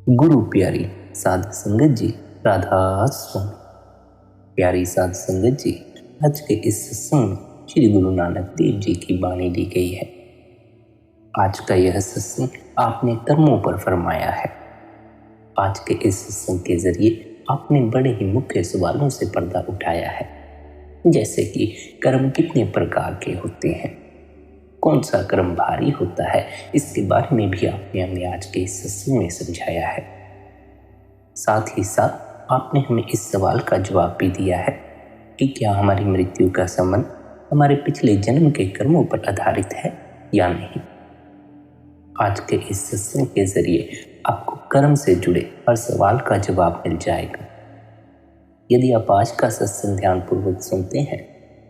गुरु प्यारी साध संगत जी, राधा स्वामी। प्यारी साध संगत जी, आज के इस सत्संग में श्री गुरु नानक देव जी की वाणी दी गई है। आज का यह सत्संग आपने कर्मों पर फरमाया है। आज के इस सत्संग के जरिए आपने बड़े ही मुख्य सवालों से पर्दा उठाया है, जैसे कि कर्म कितने प्रकार के होते हैं, कौन सा कर्म भारी होता है, इसके बारे में भी आपने हमें आज के इस सत्संग में समझाया है। साथ ही साथ आपने हमें इस सवाल का जवाब भी दिया है कि क्या हमारी मृत्यु का संबंध हमारे पिछले जन्म के कर्मों पर आधारित है या नहीं। आज के इस सत्संग के जरिए आपको कर्म से जुड़े हर सवाल का जवाब मिल जाएगा। यदि आप आज का सत्संग ध्यानपूर्वक सुनते हैं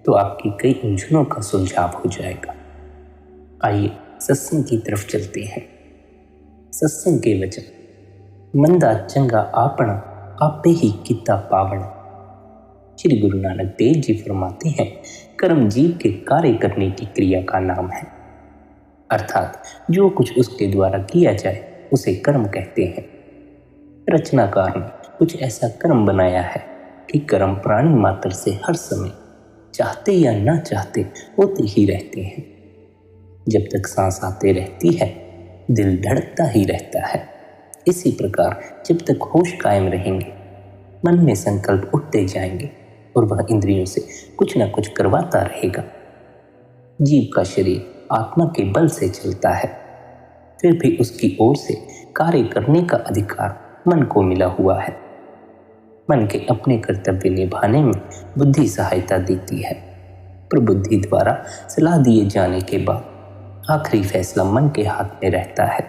तो आपकी कई उलझनों का सुलझाव हो जाएगा। आइए सत्संग की तरफ चलते हैं। सत्संग के वचन, मंदा चंगा आपना आपे ही किता पावण। श्री गुरु नानक देव जी फरमाते हैं, कर्म जीव के कार्य करने की क्रिया का नाम है, अर्थात जो कुछ उसके द्वारा किया जाए उसे कर्म कहते हैं। रचनाकार ने कुछ ऐसा कर्म बनाया है कि कर्म प्राणी मात्र से हर समय चाहते या ना चाहते होते ही रहते हैं। जब तक सांस आते रहती है, दिल धड़कता ही रहता है। इसी प्रकार जब तक होश कायम रहेंगे, मन में संकल्प उठते जाएंगे और वह इंद्रियों से कुछ न कुछ करवाता रहेगा। जीव का शरीर आत्मा के बल से चलता है, फिर भी उसकी ओर से कार्य करने का अधिकार मन को मिला हुआ है। मन के अपने कर्तव्य निभाने में बुद्धि सहायता देती है, पर बुद्धि द्वारा सलाह दिए जाने के बाद आखिरी फैसला मन के हाथ में रहता है।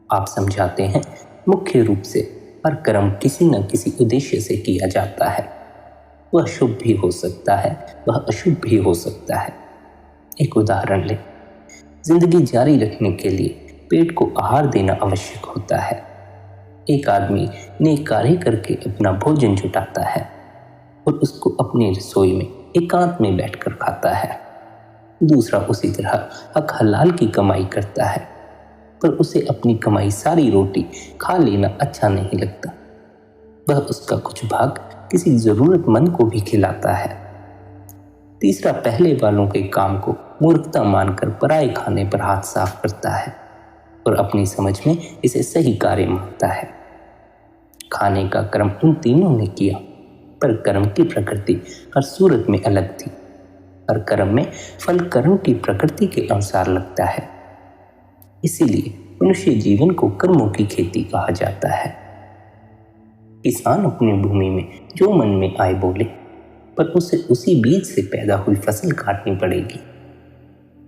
आप समझाते हैं, मुख्य रूप से हर कर्म किसी न किसी उद्देश्य से किया जाता है। वह शुभ भी हो सकता है, वह अशुभ भी हो सकता है। एक उदाहरण लें, जिंदगी जारी रखने के लिए पेट को आहार देना आवश्यक होता है। एक आदमी नेक कार्य करके अपना भोजन जुटाता है और उसको अपनी रसोई में एकांत में बैठकर खाता है। दूसरा उसी तरह हक हलाल की कमाई करता है, पर उसे अपनी कमाई सारी रोटी खा लेना अच्छा नहीं लगता। वह उसका कुछ भाग किसी जरूरतमंद को भी खिलाता है। तीसरा पहले वालों के काम को मूर्खता मानकर पराये खाने पर हाथ साफ करता है और अपनी समझ में इसे सही कार्य मानता है। खाने का कर्म उन तीनों ने किया, पर कर्म की प्रकृति हर सूरत में अलग थी। हर कर्म में फल कर्म की प्रकृति के अनुसार लगता है। इसीलिए मनुष्य जीवन को कर्मों की खेती कहा जाता है। किसान अपनी भूमि में जो मन में आए बोले, पर उसे उसी बीज से पैदा हुई फसल काटनी पड़ेगी।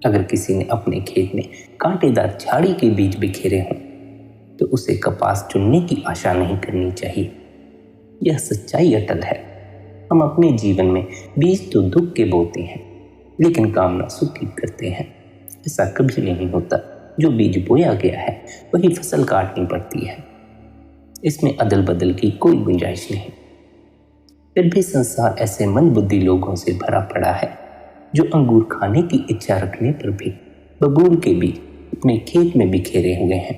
अगर किसी ने अपने खेत में कांटेदार झाड़ी के बीज बिखेरे हों तो उसे कपास चुनने की आशा नहीं करनी चाहिए। यह सच्चाई अटल है। हम अपने जीवन में बीज तो दुख के बोते हैं, लेकिन कामना सुख की करते हैं। ऐसा कभी नहीं होता। जो बीज बोया गया है वही फसल काटनी पड़ती है। इसमें अदल बदल की कोई गुंजाइश नहीं। फिर भी संसार ऐसे मंदबुद्धि लोगों से भरा पड़ा है जो अंगूर खाने की इच्छा रखने पर भी बबूल के बीज अपने खेत में बिखेरे हुए हैं।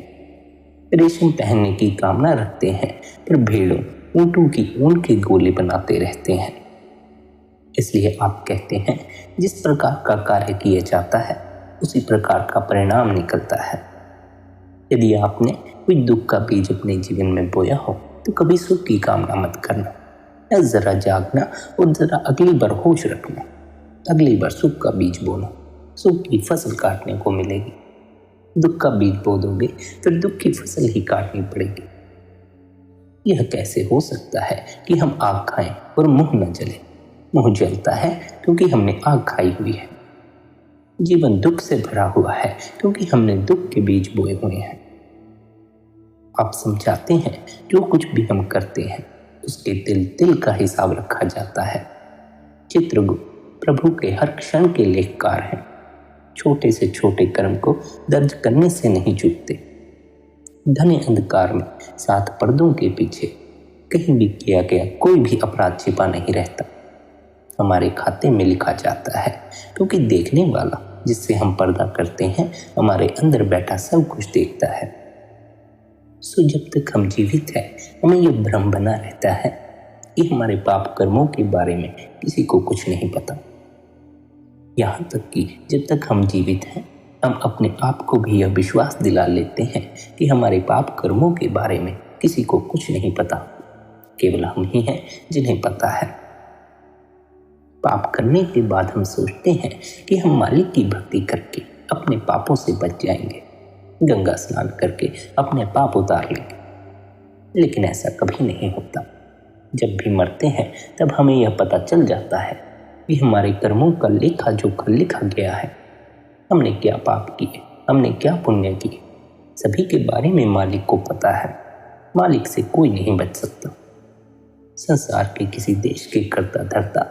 रेशम पहनने की कामना रखते हैं, पर भेड़ों ऊंटों की ऊन के गोले बनाते रहते हैं। इसलिए आप कहते हैं, जिस प्रकार का कार्य किया जाता है उसी प्रकार का परिणाम निकलता है। यदि आपने कोई दुख का बीज अपने जीवन में बोया हो तो कभी सुख की कामना मत करना। या जरा जागना और जरा अगली बार होश रखना। अगली बार सुख का बीज बोना, सुख की फसल काटने को मिलेगी। दुख का बीज बो दोगे फिर दुख की फसल ही काटनी पड़ेगी। यह कैसे हो सकता है कि हम आग खाएं और मुंह न जले। मुंह जलता है क्योंकि हमने आग खाई हुई है। जीवन दुख से भरा हुआ है क्योंकि हमने दुख के बीज बोए हुए हैं। आप समझाते हैं, जो कुछ भी हम करते हैं उसके तिल तिल का हिसाब रखा जाता है। चित्रगुप्त प्रभु के हर क्षण के लेखकार हैं। छोटे से छोटे कर्म को दर्ज करने से नहीं चूकते। घने अंधकार में 7 पर्दों के पीछे कहीं भी किया गया कोई भी अपराध छिपा नहीं रहता। हमारे खाते में लिखा जाता है, क्योंकि देखने वाला जिससे हम पर्दा करते हैं हमारे अंदर बैठा सब कुछ देखता है। सो जब तक हम जीवित हैं हमें यह भ्रम बना रहता है कि हमारे पाप कर्मों के बारे में किसी को कुछ नहीं पता। यहाँ तक कि जब तक हम जीवित हैं हम अपने आप को भी यह विश्वास दिला लेते हैं कि हमारे पाप कर्मों के बारे में किसी को कुछ नहीं पता, केवल हम ही हैं जिन्हें पता है। पाप करने के बाद हम सोचते हैं कि हम मालिक की भक्ति करके अपने पापों से बच जाएंगे, गंगा स्नान करके अपने पाप उतार लेंगे, लेकिन ऐसा कभी नहीं होता। जब भी मरते हैं तब हमें यह पता चल जाता है कि हमारे कर्मों का लेखा जोखा लिखा गया है। हमने क्या पाप किए, हमने क्या पुण्य किए, सभी के बारे में मालिक को पता है। मालिक से कोई नहीं बच सकता। संसार के किसी देश के कर्ता धर्ता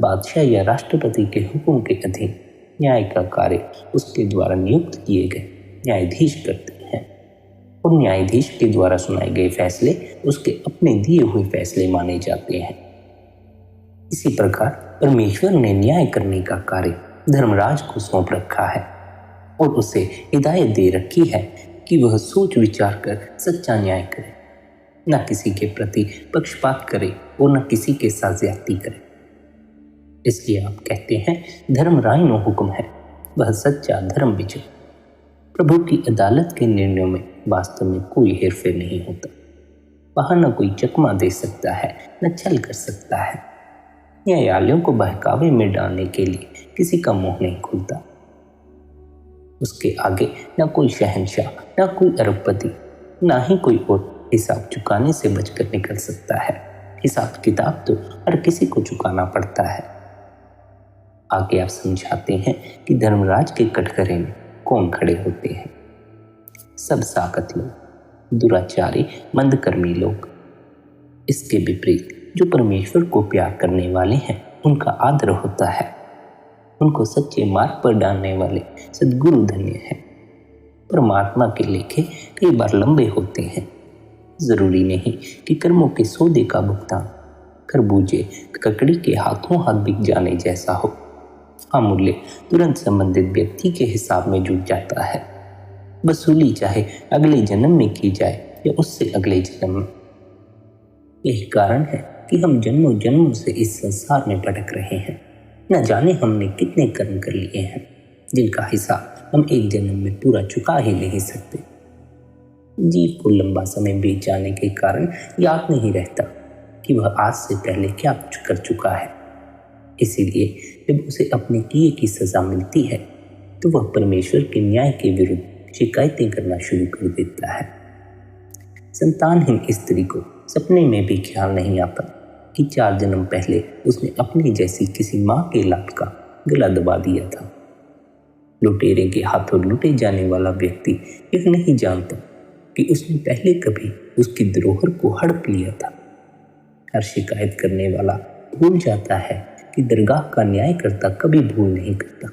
बादशाह या राष्ट्रपति के हुक्म के अधीन न्याय का कार्य उसके द्वारा नियुक्त किए गए न्यायाधीश करते हैं और न्यायाधीश के द्वारा सुनाए गए फैसले उसके अपने दिए हुए फैसले माने जाते हैं। इसी प्रकार परमेश्वर ने न्याय करने का कार्य धर्मराज को सौंप रखा है और उसे हिदायत दे रखी है कि वह सोच विचार कर सच्चा न्याय करे, न किसी के प्रति पक्षपात करे और न किसी के साथ ज्यादती करे। इसलिए आप कहते हैं धर्मरायनो हुक्म है, वह सच्चा धर्म विचर। प्रभु की अदालत के निर्णयों में वास्तव में कोई हेरफेर नहीं होता। वहां न कोई चकमा दे सकता है न छल कर सकता है। न्यायालयों को बहकावे में डालने के लिए किसी का मुंह नहीं खुलता। उसके आगे न कोई शहंशाह, न कोई अरबपति, न ही कोई और हिसाब चुकाने से बचकर निकल सकता है। हिसाब किताब तो हर किसी को चुकाना पड़ता है। आगे आप समझाते हैं कि धर्मराज के कटघरे में कौन खड़े होते हैं। सब साकत लोग, दुराचारी, मंदकर्मी लोग। इसके विपरीत जो परमेश्वर को प्यार करने वाले हैं उनका आदर होता है। उनको सच्चे मार्ग पर डालने वाले सद्गुरु धन्य हैं। परमात्मा के लेखे कई बार लंबे होते हैं। जरूरी नहीं कि कर्मों के सौदे का भुगतान खरबूजे ककड़ी के हाथों हाथ बिक जाने जैसा हो। हाँ, मूल्य तुरंत संबंधित व्यक्ति के हिसाब में जुट जाता है। वसूली चाहे अगले जन्म में की जाए या उससे अगले जन्म में। यही कारण है कि हम जन्मों जन्मों से इस संसार में भटक रहे हैं। न जाने हमने कितने कर्म कर लिए हैं जिनका हिसाब हम एक जन्म में पूरा चुका ही नहीं सकते। जीव को लंबा समय बीत जाने के कारण याद नहीं रहता कि वह आज से पहले क्या कुछ कर चुका है। इसीलिए जब उसे अपने किए की सजा मिलती है तो वह परमेश्वर के न्याय के विरुद्ध शिकायतें करना शुरू कर देता है। संतानहीन स्त्री को सपने में भी ख्याल नहीं आता कि 4 जन्म पहले उसने अपनी जैसी किसी माँ के लात का गला दबा दिया था। लुटेरे के हाथों लूटे जाने वाला व्यक्ति यह नहीं जानता कि उसने पहले कभी उसकी धरोहर को हड़प लिया था। हर शिकायत करने वाला भूल जाता है कि दरगाह का न्यायकर्ता कभी भूल नहीं करता।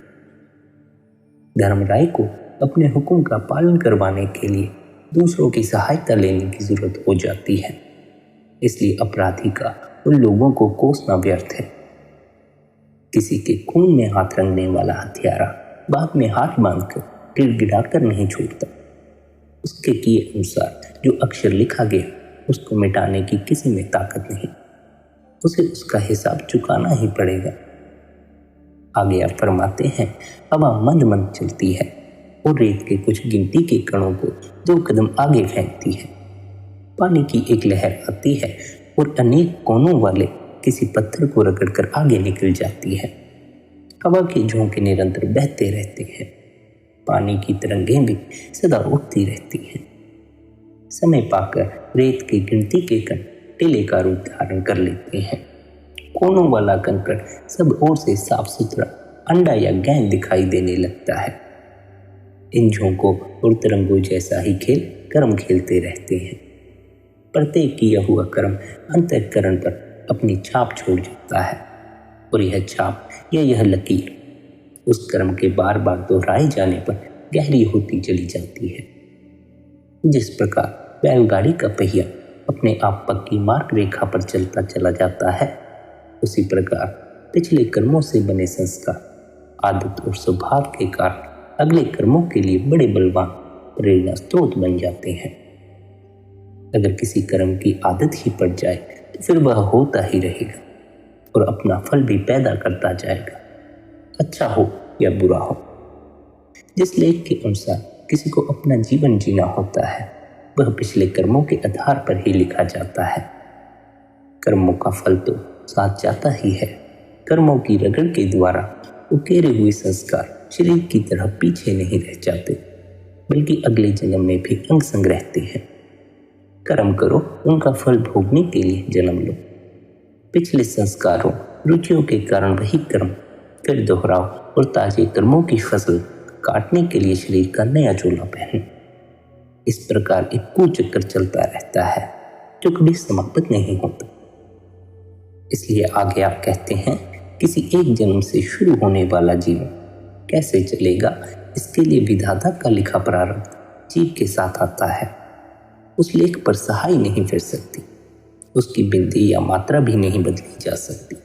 धर्मराय को अपने हुक्म का पालन करवाने के लिए दूसरों की सहायता लेने की जरूरत हो जाती है। इसलिए अपराधी का उन लोगों को कोसना व्यर्थ है। किसी के खून में हाथ रंगने वाला हत्यारा बाद में हाथ बांधकर गिड़गिड़ाकर नहीं छोड़ता। उसके किए अनुसार जो अक्षर लिखा गया उसको मिटाने की किसी में ताकत नहीं। उसे उसका हिसाब चुकाना ही पड़ेगा। आगे आप फरमाते हैं, हवा मंद मंद चलती है और रेत के कुछ गिनती के कणों को 2 कदम आगे फेंकती है। पानी की एक लहर आती है और अनेक कोनों वाले किसी पत्थर को रगड़कर आगे निकल जाती है। हवा के झोंके निरंतर बहते रहते हैं। पानी की तरंगें भी सदा उठती रहती हैं। समय पाकर रेत की गिनती के कण टीले का रूप धारण कर लेते हैं। कोनों वाला कंकड़ सब ओर से साफ सुथरा अंडा या गेंद दिखाई देने लगता है। इन झोंकों और तरंगों जैसा ही खेल कर्म खेलते रहते हैं। प्रत्येक किया हुआ कर्म अंतःकरण पर अपनी छाप छोड़ जाता है और यह छाप या यह लकीर उस कर्म के बार बार दोहराए जाने पर गहरी होती चली जाती है। जिस प्रकार बैलगाड़ी का पहिया अपने आप पक्की मार्ग रेखा पर चलता चला जाता है, उसी प्रकार पिछले कर्मों से बने संस्कार, आदत और स्वभाव के कारण अगले कर्मों के लिए बड़े बलवान प्रेरणा स्रोत बन जाते हैं। अगर किसी कर्म की आदत ही पड़ जाए तो फिर वह होता ही रहेगा और अपना फल भी पैदा करता जाएगा, अच्छा हो या बुरा हो। जिस लेख के अनुसार किसी को अपना जीवन जीना होता है वह पिछले कर्मों के आधार पर ही लिखा जाता है। कर्मों का फल तो साथ जाता ही है। कर्मों की रगड़ के द्वारा उकेरे हुए संस्कार शरीर की तरह पीछे नहीं रह जाते, बल्कि अगले जन्म में भी अंग संग रहते हैं। कर्म करो, उनका फल भोगने के लिए जन्म लो। पिछले संस्कारों रुचियों के कारण वही कर्म फिर दोहराओ और ताजे कर्मों की फसल काटने के लिए शरीर का नया चोला पहनो। इस प्रकार एक कुचक्कर चलता रहता है जो कभी समाप्त नहीं होता। इसलिए आगे आप कहते हैं, किसी एक जन्म से शुरू होने वाला जीवन कैसे चलेगा, इसके लिए विधाता का लिखा प्रारब्ध जीव के साथ आता है। उस लेख पर सहाय नहीं फिर सकती, उसकी बिंदी या मात्रा भी नहीं बदली जा सकती।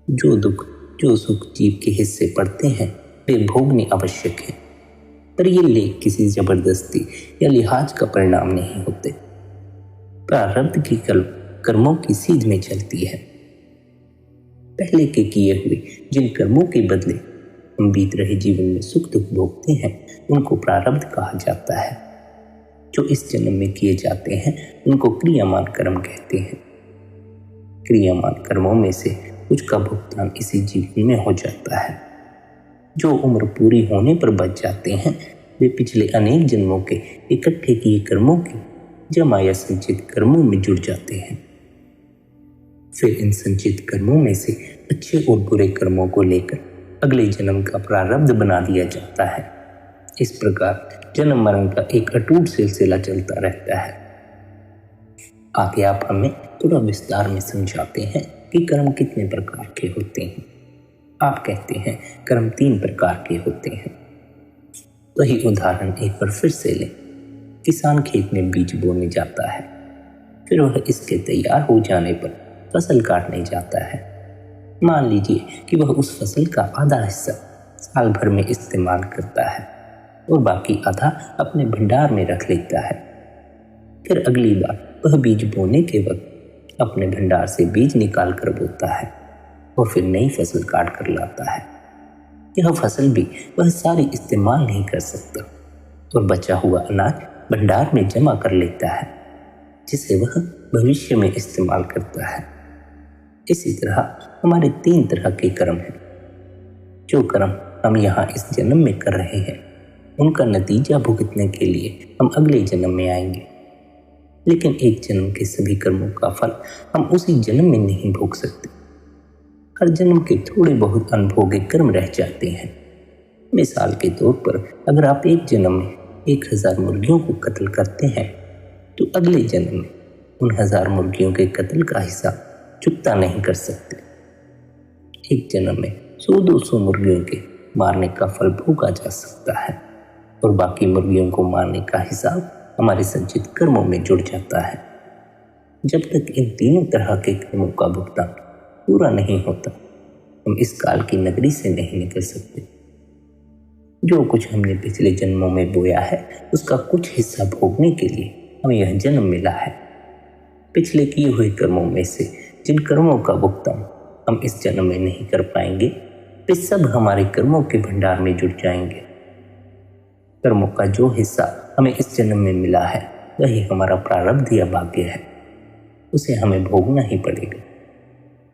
जो दुख जो सुख जीव के हिस्से पड़ते हैं वे भोगने आवश्यक है, पर ये लेख किसी जबरदस्ती या लिहाज का परिणाम नहीं होते। प्रारब्ध की कर्मों की सीध में चलती है। पहले के किए हुए जिन कर्मों के बदले हम बीत रहे जीवन में सुख दुख भोगते हैं उनको प्रारब्ध कहा जाता है। जो इस जन्म में किए जाते हैं उनको क्रियामान कर्म कहते हैं। क्रियामान कर्मों में से कुछ का भुगतान इसी जीवन में हो जाता है। जो उम्र पूरी होने पर बच जाते हैं वे पिछले अनेक जन्मों के इकट्ठे किए कर्मों की जमा या संचित कर्मों में जुड़ जाते हैं। फिर इन संचित कर्मों में से अच्छे और बुरे कर्मों को लेकर अगले जन्म का प्रारब्ध बना दिया जाता है। इस प्रकार जन्म मरण का एक अटूट सिलसिला चलता रहता है। आगे आप हमें थोड़ा विस्तार में समझाते हैं कि कर्म कितने प्रकार के होते हैं। आप कहते हैं कर्म 3 प्रकार के होते हैं। वही उदाहरण एक बार फिर से लें। किसान खेत में बीज बोने जाता है, फिर वह इसके तैयार हो जाने पर फसल काटने जाता है। मान लीजिए कि वह उस फसल का आधा हिस्सा साल भर में इस्तेमाल करता है और बाकी आधा अपने भंडार में रख लेता है। फिर अगली बार वह बीज बोने के वक्त अपने भंडार से बीज निकाल कर बोता है और फिर नई फसल काट कर लाता है। यह फसल भी वह सारी इस्तेमाल नहीं कर सकता और बचा हुआ अनाज भंडार में जमा कर लेता है, जिसे वह भविष्य में इस्तेमाल करता है। इसी तरह हमारे 3 तरह के कर्म हैं। जो कर्म हम यहाँ इस जन्म में कर रहे हैं उनका नतीजा भुगतने के लिए हम अगले जन्म में आएंगे, लेकिन एक जन्म के सभी कर्मों का फल हम उसी जन्म में नहीं भोग सकते। हर जन्म के थोड़े बहुत अनभोगे कर्म रह जाते हैं। मिसाल के तौर पर अगर आप एक जन्म में 1000 मुर्गियों को कत्ल करते हैं तो अगले जन्म में उन 1000 मुर्गियों के कत्ल का हिसाब चुकता नहीं कर सकते। एक जन्म में 100-200 मुर्गियों के मारने का फल भोगा जा सकता है और बाकी मुर्गियों को मारने का हिसाब हमारे संचित कर्मों में जुड़ जाता है। जब तक इन 3 तरह के कर्मों का भुगतान पूरा नहीं होता हम इस काल की नगरी से नहीं निकल सकते। जो कुछ हमने पिछले जन्मों में बोया है उसका कुछ हिस्सा भोगने के लिए हमें यह जन्म मिला है। पिछले किए हुए कर्मों में से जिन कर्मों का भुगतान हम इस जन्म में नहीं कर पाएंगे वे सब हमारे कर्मों के भंडार में जुड़ जाएंगे। कर्मों का जो हिस्सा हमें इस जन्म में मिला है वही हमारा प्रारब्ध या भाग्य है, उसे हमें भोगना ही पड़ेगा।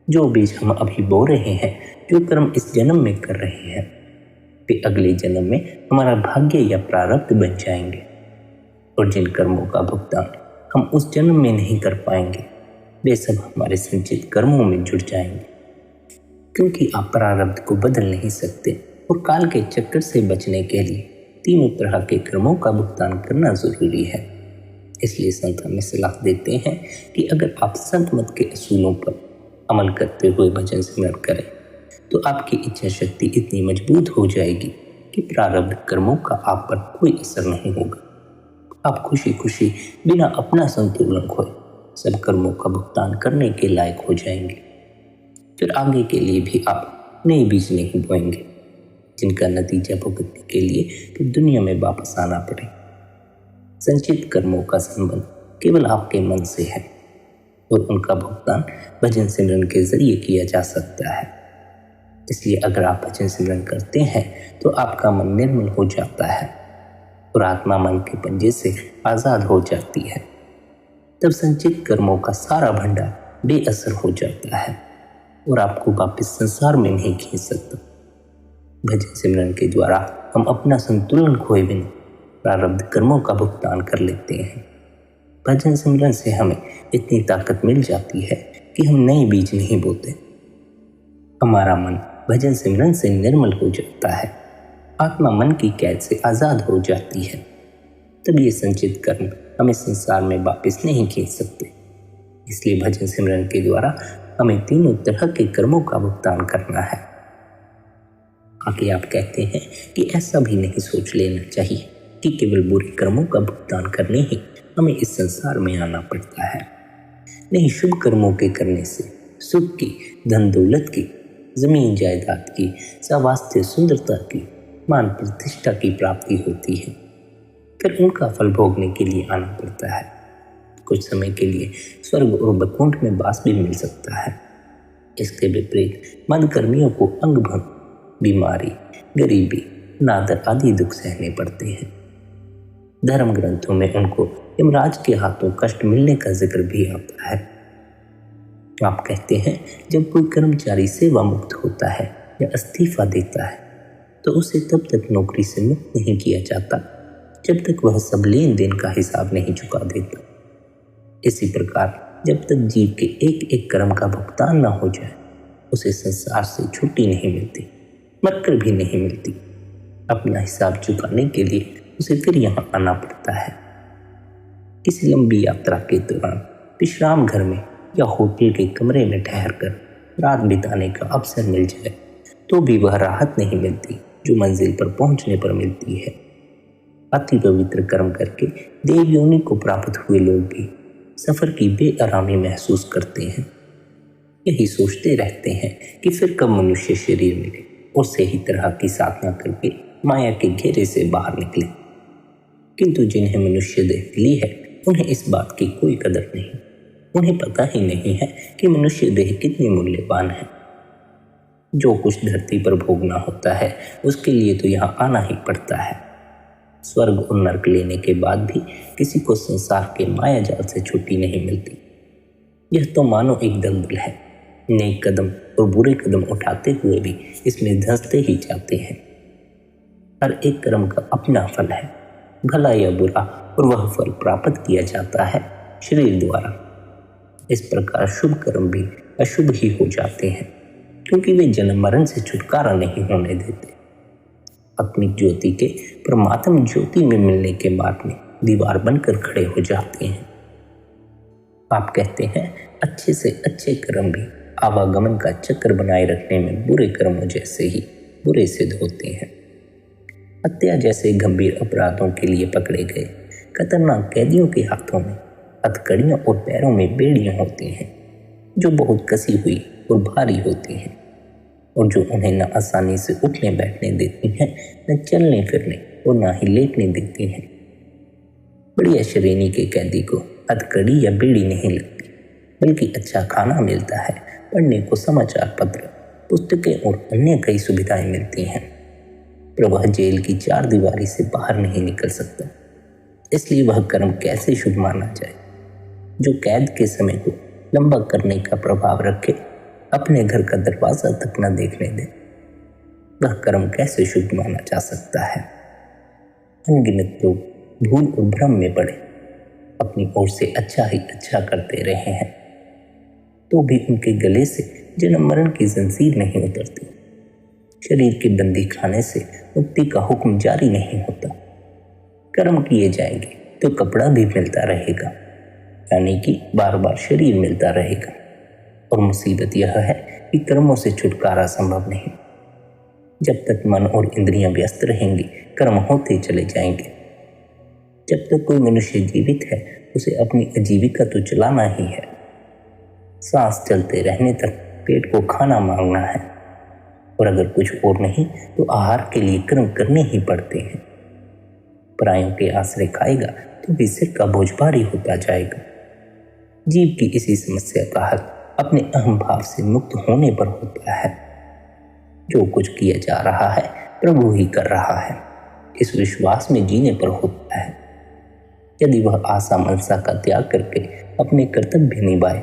जो बीज हम अभी बो रहे हैं, जो कर्म इस जन्म में कर रहे हैं, वे अगले जन्म में हमारा भाग्य या प्रारब्ध बन जाएंगे। और जिन कर्मों का भुगतान हम उस जन्म में नहीं कर पाएंगे वे सब हमारे संचित कर्मों में जुड़ जाएंगे। क्योंकि आप प्रारब्ध को बदल नहीं सकते और काल के चक्कर से बचने के लिए 3 तरह के कर्मों का भुगतान करना जरूरी है। इसलिए संत हमें सलाह देते हैं कि अगर आप संत मत के असूलों पर अमल करते हुए भजन स्मरण करें तो आपकी इच्छा शक्ति इतनी मजबूत हो जाएगी कि प्रारब्ध कर्मों का आप पर कोई असर नहीं होगा। आप खुशी खुशी बिना अपना संतुलन खोए सब कर्मों का भुगतान करने के लायक हो जाएंगे। फिर आगे के लिए भी आप नए बीज नहीं बोएंगे जिनका नतीजा भुगतने के लिए फिर दुनिया में वापस आना पड़े। संचित कर्मों का संबंध केवल आपके मन से है और उनका भुगतान भजन सिमरन के जरिए किया जा सकता है। इसलिए अगर आप भजन सिमरन करते हैं तो आपका मन निर्मल हो जाता है और आत्मा मन के पंजे से आज़ाद हो जाती है। तब संचित कर्मों का सारा भंडार बेअसर हो जाता है और आपको वापस संसार में नहीं खींच सकता। भजन सिमरन के द्वारा हम अपना संतुलन खोए बिना प्रारब्ध कर्मों का भुगतान कर लेते हैं। भजन सिमरन से हमें इतनी ताकत मिल जाती है कि हम नए बीज नहीं बोते। हमारा मन भजन सिमरन से निर्मल हो जाता है, आत्मा मन की कैद से आज़ाद हो जाती है। तब ये संचित कर्म हमें संसार में वापस नहीं खींच सकते। इसलिए भजन सिमरन के द्वारा हमें तीनों तरह के कर्मों का भुगतान करना है। आगे आप कहते हैं कि ऐसा भी नहीं सोच लेना चाहिए कि केवल बुरे कर्मों का भुगतान करने ही हमें इस संसार में आना पड़ता है। नहीं, शुभ कर्मों के करने से सुख की, धन दौलत की, जमीन जायदाद की, स्वास्थ्य सुंदरता की, मान प्रतिष्ठा की प्राप्ति होती है। फिर उनका फल भोगने के लिए आना पड़ता है। कुछ समय के लिए स्वर्ग और वैकुंठ में वास भी मिल सकता है। इसके विपरीत मदकर्मियों को अंगभंग, बीमारी, गरीबी, अनादर आदि दुख सहने पड़ते हैं। धर्म ग्रंथों में उनको यमराज के हाथों कष्ट मिलने का जिक्र भी आता है। आप कहते हैं जब कोई कर्मचारी सेवा मुक्त होता है या इस्तीफा देता है तो उसे तब तक नौकरी से मुक्त नहीं किया जाता जब तक वह सब लेन देन का हिसाब नहीं चुका देता। इसी प्रकार जब तक जीव के एक एक कर्म का भुगतान न हो जाए उसे संसार से छुट्टी नहीं मिलती, मरकर भी नहीं मिलती। अपना हिसाब चुकाने के लिए उसे फिर यहाँ आना पड़ता है। किसी लंबी यात्रा के दौरान विश्राम घर में या होटल के कमरे में ठहरकर रात बिताने का अवसर मिल जाए तो भी वह राहत नहीं मिलती जो मंजिल पर पहुंचने पर मिलती है। अति पवित्र कर्म करके देव योनि को प्राप्त हुए लोग भी सफर की बेआरामी महसूस करते हैं। यही सोचते रहते हैं कि फिर कब मनुष्य शरीर मिले और सही तरह की साधना करके माया के घेरे से बाहर निकले। किंतु जिन्हें मनुष्य देह मिली है उन्हें इस बात की कोई कदर नहीं। उन्हें पता ही नहीं है कि मनुष्य देह कितनी मूल्यवान है। जो कुछ धरती पर भोगना होता है उसके लिए तो यहाँ आना ही पड़ता है। स्वर्ग और नरक लेने के बाद भी किसी को संसार के माया जाल से छुट्टी नहीं मिलती। यह तो मानो एक दलदल है, नेक कदम और बुरे कदम उठाते हुए भी इसमें धंसते ही जाते हैं। हर एक कर्म का अपना फल है, भला या बुरा, और वह फल प्राप्त किया जाता है शरीर द्वारा। इस प्रकार शुभ कर्म भी अशुभ ही हो जाते हैं क्योंकि वे जन्म मरण से छुटकारा नहीं होने देते। आत्मिक ज्योति के परमात्म ज्योति में मिलने के बाद में दीवार बनकर खड़े हो जाते हैं। आप कहते हैं अच्छे से अच्छे कर्म भी आवागमन का चक्र बनाए रखने में बुरे कर्मों जैसे ही बुरे सिद्ध होते हैं। हत्या जैसे गंभीर अपराधों के लिए पकड़े गए खतरनाक कैदियों के हाथों में हथकड़ियों और पैरों में बेड़ियां होती हैं जो बहुत कसी हुई और भारी होती हैं और जो उन्हें न आसानी से उठने बैठने देती हैं, न चलने फिरने और न ही लेटने देती हैं। बढ़िया श्रेणी के कैदी को हथकड़ी या बेड़ी नहीं लगती, बल्कि अच्छा खाना मिलता है, पढ़ने को समाचार पत्र, पुस्तकें और अन्य कई सुविधाएं मिलती हैं। पर वह जेल की चार दीवारी से बाहर नहीं निकल सकता। इसलिए वह कर्म कैसे शुभ माना जाए जो कैद के समय को लंबा करने का प्रभाव रखे, अपने घर का दरवाजा तक न देखने दे। वह कर्म कैसे शुभ माना जा सकता है। अनगिनत लोग भूल और भ्रम में पड़े अपनी ओर से अच्छा ही अच्छा करते रहे हैं तो भी उनके गले से जन्म मरण की जंजीर नहीं उतरती। शरीर के बंदी खाने से मुक्ति का हुक्म जारी नहीं होता। कर्म किए जाएंगे तो कपड़ा भी मिलता रहेगा, यानी कि बार बार शरीर मिलता रहेगा। और मुसीबत यह है कि कर्मों से छुटकारा संभव नहीं। जब तक मन और इंद्रियां व्यस्त रहेंगी कर्म होते चले जाएंगे। जब तक कोई मनुष्य जीवित है उसे अपनी आजीविका तो चलाना ही है। सांस चलते रहने तक पेट को खाना मांगना है और अगर कुछ और नहीं तो आहार के लिए कर्म करने ही पड़ते हैं। परायों के आश्रय खाएगा तो भी सिर का बोझ भारी होता जाएगा। जीव की इसी समस्या का हल अपने अहम भाव से मुक्त होने पर होता है। जो कुछ किया जा रहा है प्रभु ही कर रहा है, इस विश्वास में जीने पर होता है। यदि वह आशा मनसा का त्याग करके अपने कर्तव्य निभाए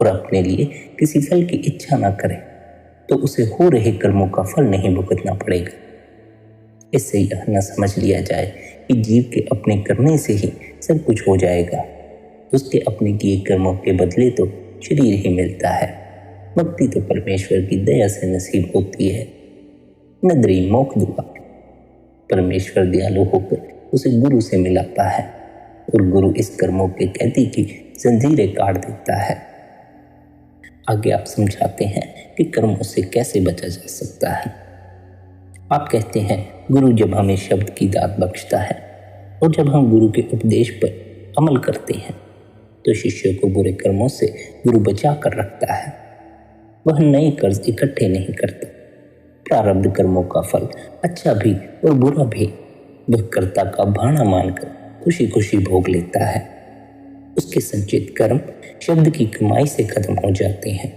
और अपने लिए किसी फल की इच्छा न करे तो उसे हो रहे कर्मों का फल नहीं भुगतना पड़ेगा। इससे यह न समझ लिया जाए कि जीव के अपने करने से ही सब कुछ हो जाएगा। उसके अपने किए कर्मों के बदले तो शरीर ही मिलता है। मुक्ति तो परमेश्वर की दया से नसीब होती है। नदरी मोख दुआ। परमेश्वर दयालु होकर उसे गुरु से मिलाता है और गुरु इस कर्मों के कैदी की जंजीरें काट देता है। आगे आप समझाते हैं कि कर्मों से कैसे बचा जा सकता है। आप कहते हैं गुरु जब हमें शब्द की दात बख्शता है और जब हम गुरु के उपदेश पर अमल करते हैं तो शिष्य को बुरे कर्मों से गुरु बचा कर रखता है। वह नए कर्ज इकट्ठे नहीं करता। प्रारब्ध कर्मों का फल अच्छा भी और बुरा भी वह कर्ता का भाना मानकर खुशी खुशी भोग लेता है। उसके संचित कर्म शब्द की कमाई से खत्म हो जाते हैं,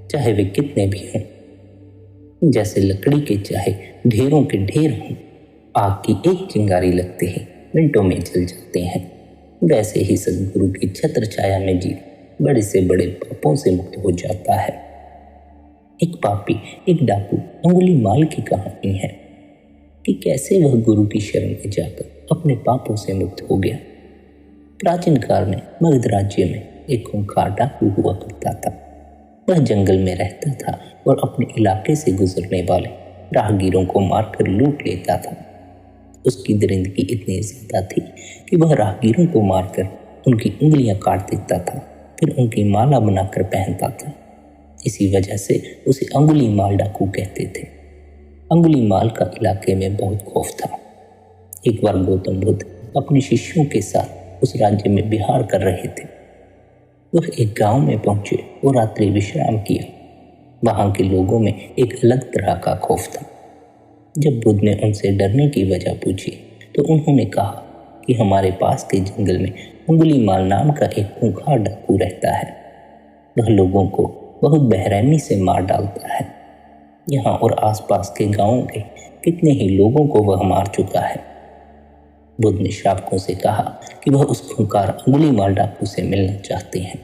चाहे वे कितने भी हों। जैसे लकड़ी के चाहे ढेरों के ढेर हों, आग की एक चिंगारी लगते ही मिनटों में जल जाते हैं। वैसे ही सदगुरु की छत्र छाया में जीव बड़े से बड़े पापों से मुक्त हो जाता है। एक पापी, एक डाकू अंगुलीमाल की कहानी है कि कैसे वह गुरु की शरण में जाकर अपने पापों से मुक्त हो गया। प्राचीन काल में मगध राज्य में एक खूंखार डाकू हुआ करता था। वह जंगल में रहता था और अपने इलाके से गुजरने वाले राहगीरों को मारकर लूट लेता था। उसकी दरिंदगी इतनी ज्यादा थी कि वह राहगीरों को मारकर उनकी उंगलियां काट देता था, फिर उनकी माला बनाकर पहनता था। इसी वजह से उसे अंगुलीमाल डाकू कहते थे। अंगुलीमाल का इलाके में बहुत खौफ था। एक बार गौतम बुद्ध अपने शिष्यों के साथ उस राज्य में विहार कर रहे थे। वह एक गांव में पहुंचे और रात्रि विश्राम किया। वहां के लोगों में एक अलग तरह का खौफ था। जब बुद्ध ने उनसे डरने की वजह पूछी तो उन्होंने कहा कि हमारे पास के जंगल में अंगुलीमाल नाम का एक खूंखार डाकू रहता है। वह लोगों को बहुत बेरहमी से मार डालता है। यहाँ और आसपास के गांवों के कितने ही लोगों को वह मार चुका है। बुद्ध ने श्रावकों से कहा कि वह उस खूंखार अंगुलीमाल डाकू से मिलना चाहते हैं।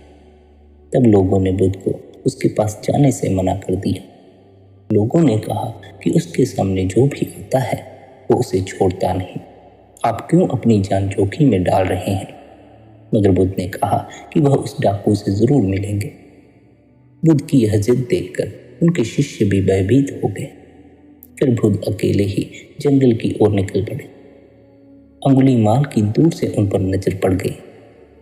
तब लोगों ने बुद्ध को उसके पास जाने से मना कर दिया। लोगों ने कहा कि उसके सामने जो भी आता है वो उसे छोड़ता नहीं। आप क्यों अपनी जान जोखिम में डाल रहे हैं? मगर बुद्ध ने कहा कि वह उस डाकू से जरूर मिलेंगे। बुद्ध की यह जिद देखकर उनके शिष्य भी भयभीत हो गए। फिर बुद्ध अकेले ही जंगल की ओर निकल पड़े। अंगुलीमाल की दूर से उन पर नजर पड़ गई।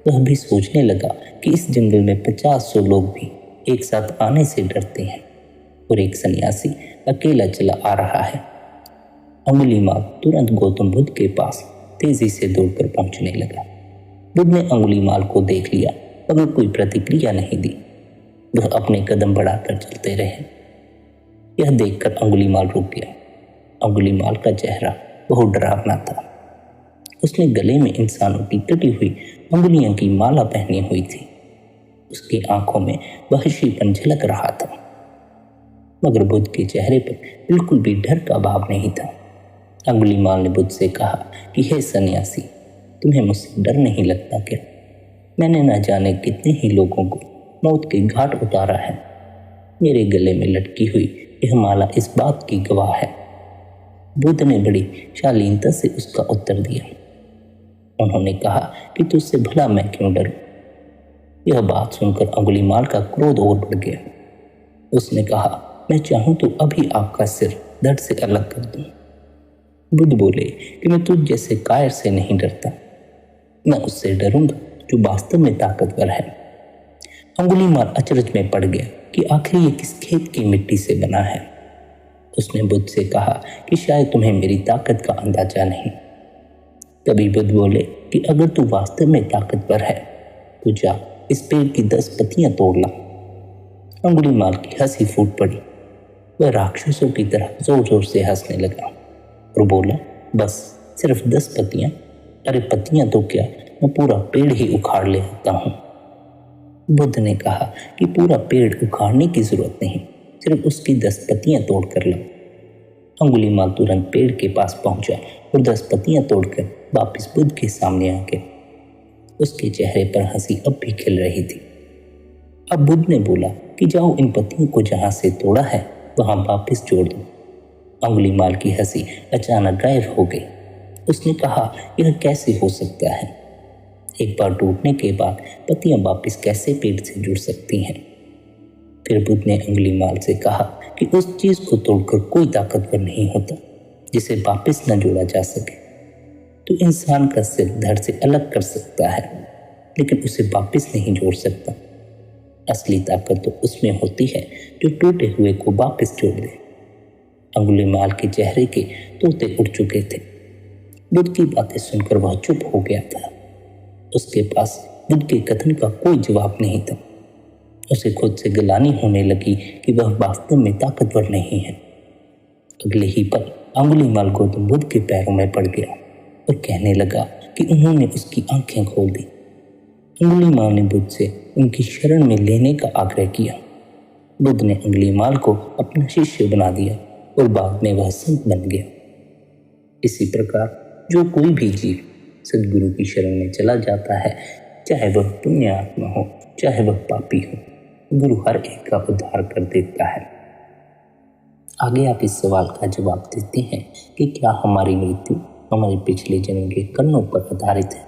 वह भी सोचने लगा कि इस जंगल में 50-100 लोग भी एक साथ आने से डरते हैं और एक सन्यासी अकेला चला आ रहा है। अंगुलीमाल तुरंत गौतम बुद्ध के पास तेजी से दौड़कर पहुंचने लगा। बुद्ध ने अंगुलीमाल को देख लिया मगर कोई प्रतिक्रिया नहीं दी। वह अपने कदम बढ़ाकर चलते रहे। यह देखकर अंगुलीमाल रुक गया। अंगुलीमाल का चेहरा बहुत डरावना था। उसने गले में इंसानों की कटी हुई अंगुलियों की माला पहनी हुई थी। उसकी आंखों में वहशीपन झलक रहा था। मगर बुद्ध के चेहरे पर बिल्कुल भी डर का भाव नहीं था। अंगुलीमाल ने बुद्ध से कहा कि हे सन्यासी, तुम्हें मुझसे डर नहीं लगता क्या? मैंने न जाने कितने ही लोगों को मौत के घाट उतारा है। मेरे गले में लटकी हुई यह माला इस बात की गवाह है। बुद्ध ने बड़ी शालीनता से उसका उत्तर दिया। उन्होंने कहा कि तुझसे भला मैं क्यों डरूं? यह बात सुनकर अंगुलीमाल का क्रोध और बढ़ गया। उसने कहा, मैं चाहूं तो अभी आपका सिर धड़ से अलग कर दूं। बुद्ध बोले कि मैं तुझ जैसे कायर से नहीं डरता। मैं उससे डरूंगा जो वास्तव में ताकतवर है। अंगुलीमाल अचरज में पड़ गया कि आखिर ये किस खेत की मिट्टी से बना है। उसने बुद्ध से कहा कि शायद तुम्हें मेरी ताकत का अंदाजा नहीं। तभी बुद्ध बोले कि अगर तू वास्तव में ताकतवर है तो जा इस पेड़ की 10 पत्तियां तोड़ ला। अंगुलीमाल की हंसी फूट पड़ी। वह राक्षसों की तरह जोर जोर से हंसने लगा और बोला, बस सिर्फ 10 पत्तियां? अरे पत्तियां तो क्या, मैं पूरा पेड़ ही उखाड़ ले आता हूँ। बुद्ध ने कहा कि पूरा पेड़ उखाड़ने की जरूरत नहीं, सिर्फ उसकी 10 पत्तियां तोड़ कर लो। अंगुलीमाल तुरंत पेड़ के पास पहुंचा और 10 पत्तियां तोड़कर वापस बुद्ध के सामने आ गया। उसके चेहरे पर हंसी अब भी खिल रही थी। अब बुद्ध ने बोला कि जाओ इन पत्तियों को जहां से तोड़ा है वहां वापस जोड़ दो। अंगुलीमाल की हंसी अचानक गायब हो गई। उसने कहा, यह कैसे हो सकता है? एक बार टूटने के बाद पत्तियां वापस कैसे पेड़ से जुड़ सकती हैं? फिर बुद्ध ने अंगुलीमाल से कहा कि उस चीज को तोड़कर कोई ताकतवर नहीं होता जिसे वापस न जोड़ा जा सके। तो इंसान का सिर धड़ से अलग कर सकता है, लेकिन उसे वापस नहीं जोड़ सकता। असली ताकत तो उसमें होती है जो टूटे हुए को वापस जोड़ दे। अंगुलीमाल के चेहरे के तोते उड़ चुके थे। बुद्ध की बातें सुनकर वह चुप हो गया था। उसके पास बुद्ध के कथन का कोई जवाब नहीं था। उसे खुद से गिलानी होने लगी कि वह वास्तव में ताकतवर नहीं है। अगले ही पल अंगुलीमाल गौतम बुद्ध के पैरों में पड़ गया और कहने लगा कि उन्होंने उसकी आंखें खोल दी। अंगुलीमाल ने बुद्ध से उनकी शरण में लेने का आग्रह किया। बुद्ध ने अंगुलीमाल को अपना शिष्य बना दिया और बाद में वह संत बन गया। इसी प्रकार जो कोई भी जीव सद्गुरु की शरण में चला जाता है, चाहे वह पुण्य आत्मा हो चाहे वह पापी हो, गुरु हर एक का उद्धार कर देता है। आगे आप इस सवाल का जवाब देते हैं कि क्या हमारी मृत्यु हमारे पिछले जन्म के कर्मों पर आधारित है?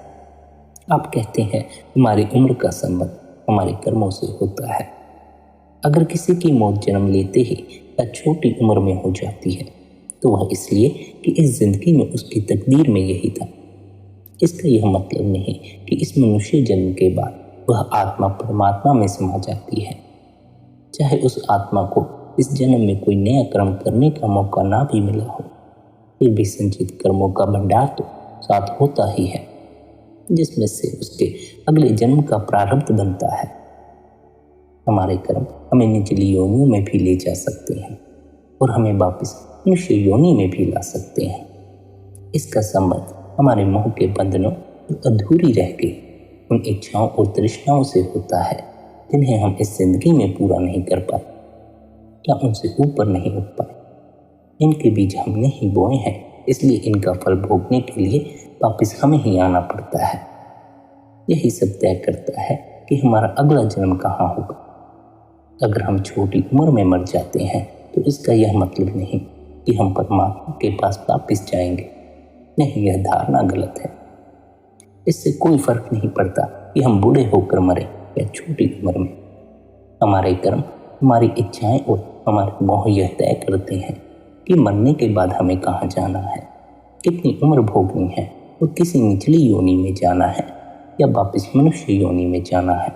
आप कहते हैं हमारी उम्र का संबंध हमारे कर्मों से होता है। अगर किसी की मौत जन्म लेते ही या छोटी उम्र में हो जाती है तो वह इसलिए कि इस जिंदगी में उसकी तकदीर में यही था। इसका यह मतलब नहीं कि इस मनुष्य जन्म के बाद वह आत्मा परमात्मा में समा जाती है। चाहे उस आत्मा को इस जन्म में कोई नया कर्म करने का मौका ना भी मिला हो, फिर भी संचित कर्मों का भंडार तो साथ होता ही है, जिसमें से उसके अगले जन्म का प्रारब्ध बनता है। हमारे कर्म हमें निचली योनियों में भी ले जा सकते हैं और हमें वापस मनुष्य योनि में भी ला सकते हैं। इसका संबंध हमारे मोह के बंधनों और अधूरी रह गई उन इच्छाओं और तृष्णाओं से होता है जिन्हें हम इस जिंदगी में पूरा नहीं कर पाए या उनसे ऊपर नहीं उठ पाए। इनके बीज हमने ही बोए हैं, इसलिए इनका फल भोगने के लिए वापस हमें ही आना पड़ता है। यही सब तय करता है कि हमारा अगला जन्म कहाँ होगा। अगर हम छोटी उम्र में मर जाते हैं तो इसका यह मतलब नहीं कि हम परमात्मा के पास वापस जाएंगे। नहीं, यह धारणा गलत है। इससे कोई फर्क नहीं पड़ता कि हम बूढ़े होकर मरे या छोटी उम्र में। हमारे कर्म, हमारी इच्छाएं और हमारे मोह यह तय करते हैं कि मरने के बाद हमें कहाँ जाना है, कितनी उम्र भोगनी है और किसी निचली योनि में जाना है या वापस मनुष्य योनि में जाना है।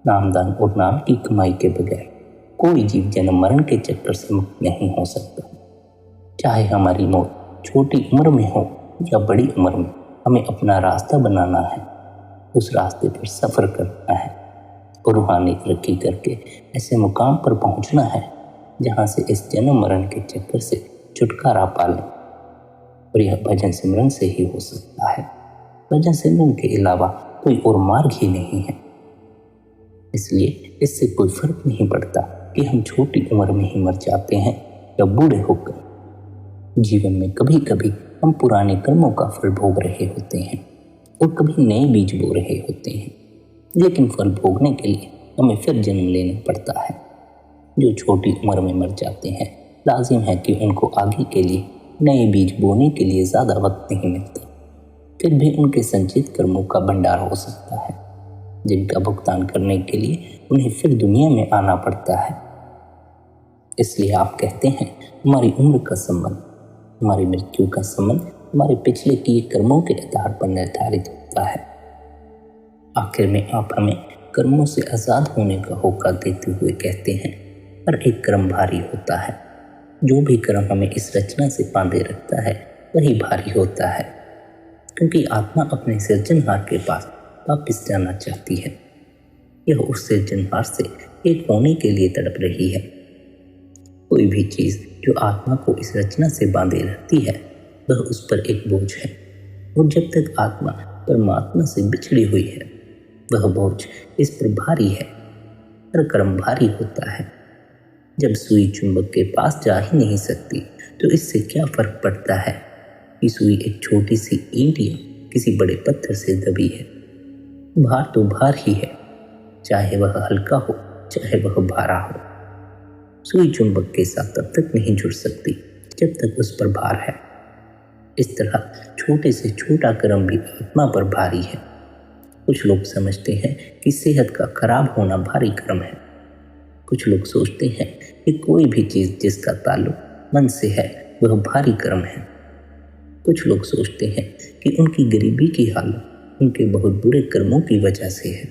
नामदान और नाम की कमाई के बगैर कोई जीव जन्म मरण के चक्कर से मुक्त नहीं हो सकता। चाहे हमारी मौत छोटी उम्र में हो या बड़ी उम्र में, हमें अपना रास्ता बनाना है, उस रास्ते पर सफ़र करना है और रूहानी तरक्की करके ऐसे मुकाम पर पहुंचना है जहां से इस जन्म मरण के चक्कर से छुटकारा पा लें। और यह भजन सिमरन से ही हो सकता है। भजन सिमरन के अलावा कोई और मार्ग ही नहीं है। इसलिए इससे कोई फर्क नहीं पड़ता कि हम छोटी उम्र में ही मर जाते हैं या बूढ़े होकर। जीवन में कभी कभी हम पुराने कर्मों का फल भोग रहे होते हैं और कभी नए बीज बो रहे होते हैं, लेकिन फल भोगने के लिए हमें फिर जन्म लेना पड़ता है। जो छोटी उम्र में मर जाते हैं, लाजिम है कि उनको आगे के लिए नए बीज बोने के लिए ज़्यादा वक्त नहीं मिलता। फिर भी उनके संचित कर्मों का भंडार हो सकता है, जिनका भुगतान करने के लिए उन्हें फिर दुनिया में आना पड़ता है। इसलिए आप कहते हैं हमारी उम्र का संबंध, हमारी मृत्यु का संबंध हमारे पिछले किए कर्मों के आधार पर निर्धारित होता है। आखिर में आप हमें कर्मों से आज़ाद होने का होका देते हुए कहते हैं हर एक कर्म भारी होता है। जो भी कर्म हमें इस रचना से बांधे रखता है वही भारी होता है, क्योंकि आत्मा अपने सृजनहार के पास वापस जाना चाहती है। यह उस सृजनहार से एक होने के लिए तड़प रही है। कोई भी चीज़ जो आत्मा को इस रचना से बांधे रखती है वह उस पर एक बोझ है, और जब तक आत्मा परमात्मा से बिछड़ी हुई है वह बोझ इस पर भारी है। हर कर्म भारी होता है। जब सुई चुंबक के पास जा ही नहीं सकती तो इससे क्या फर्क पड़ता है कि सुई एक छोटी सी ईंट या किसी बड़े पत्थर से दबी है। भार तो भार ही है, चाहे वह हल्का हो चाहे वह भारा हो। सुई चुंबक के साथ तब तक नहीं जुड़ सकती जब तक उस पर भार है। इस तरह छोटे से छोटा कर्म भी आत्मा पर भारी है। कुछ लोग समझते हैं कि सेहत का खराब होना भारी कर्म है। कुछ लोग सोचते हैं कि कोई भी चीज़ जिसका ताल्लुक मन से है वह भारी कर्म है। कुछ लोग सोचते हैं कि उनकी गरीबी की हालत उनके बहुत बुरे कर्मों की वजह से है।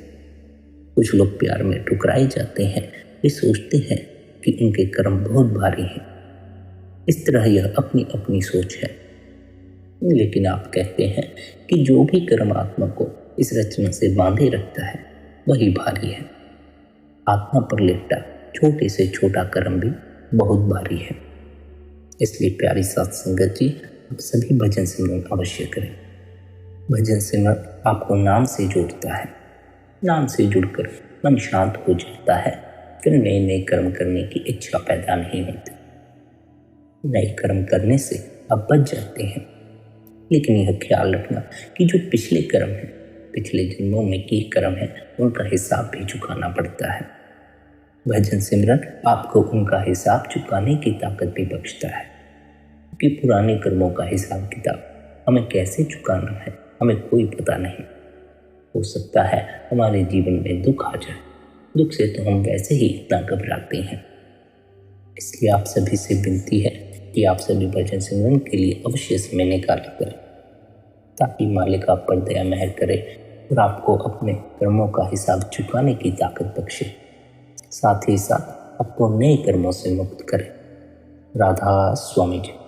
कुछ लोग प्यार में ठुकराए जाते हैं, वे सोचते हैं कि उनके कर्म बहुत भारी हैं। इस तरह यह अपनी अपनी सोच है। लेकिन आप कहते हैं कि जो भी कर्म आत्मा को इस रचना से बांधे रखता है वही भारी है। आत्मा पर लिपटा छोटे से छोटा कर्म भी बहुत भारी है। इसलिए प्यारी साध संगत जी, आप सभी भजन सिमरन अवश्य करें। भजन सिमरन आपको नाम से जोड़ता है। नाम से जुड़कर मन शांत हो जाता है, फिर नए नए कर्म करने की इच्छा पैदा नहीं होती। नए कर्म करने से आप बच जाते हैं, लेकिन यह ख्याल रखना कि जो पिछले कर्म हैं, पिछले जन्मों में किए कर्म हैं, उनका हिसाब भी चुकाना पड़ता है। भजन सिमरन आपको उनका हिसाब चुकाने की ताकत भी बख्शता है, कि पुराने कर्मों का हिसाब किताब हमें कैसे चुकाना है हमें कोई पता नहीं। हो सकता है हमारे जीवन में दुख आ जाए, दुख से तो हम वैसे ही इतना घबराते हैं। इसलिए आप सभी से विनती है कि आप सभी भजन सिमरन के लिए अवश्य समय निकाला करें, ताकि मालिक आप पर दया मेहर करे और आपको अपने कर्मों का हिसाब चुकाने की ताकत बख्शे, साथ ही साथ आपको नए कर्मों से मुक्त करे। राधा स्वामी जी।